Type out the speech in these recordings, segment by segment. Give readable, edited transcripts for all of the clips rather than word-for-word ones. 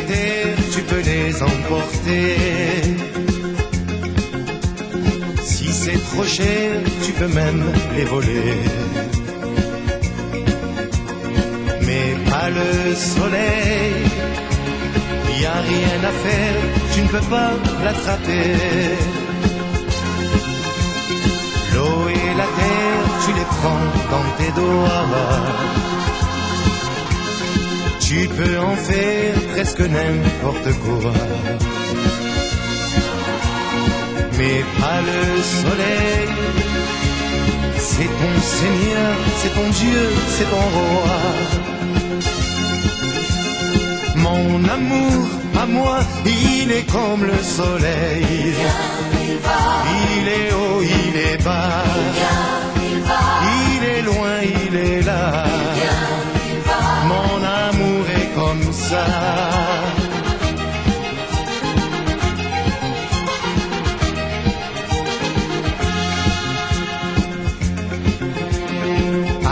terres, tu peux les emporter. Si c'est trop cher, tu peux même les voler. Mais pas le soleil, y a rien à faire, tu ne peux pas l'attraper. L'eau et la terre, tu les prends dans tes doigts. Tu peux en faire presque n'importe quoi. Mais pas le soleil, c'est ton Seigneur, c'est ton Dieu, c'est ton roi. Mon amour, à moi, il est comme le soleil. Il est haut, il est bas. Il est loin, il est là. Mon amour est comme ça.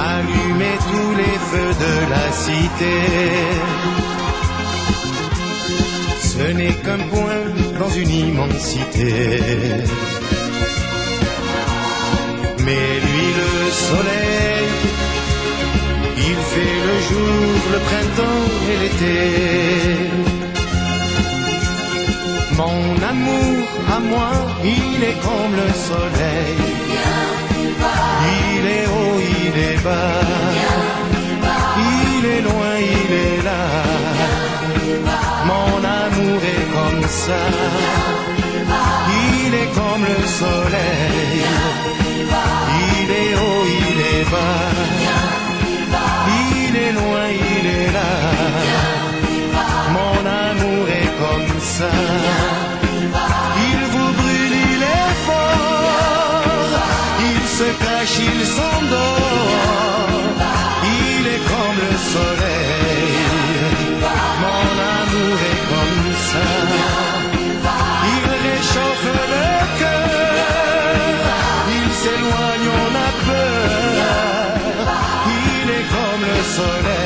Allumez tous les feux de la cité. Ce n'est qu'un point dans une immensité. Mais lui, le soleil, il fait le jour, le printemps et l'été. Mon amour, à moi, il est comme le soleil. Il est haut, il est bas. Il est loin, il est là. Mon amour est comme ça. Il est comme le soleil. Il est haut, il est bas. Il est loin, il est là. Mon amour est comme ça. Il vous brûle, il est fort. Il se cache, il s'endort. Il est comme le soleil. Mon amour est comme ça. Il réchauffe le cœur. Il s'éloigne, on a peur. Il est comme le soleil.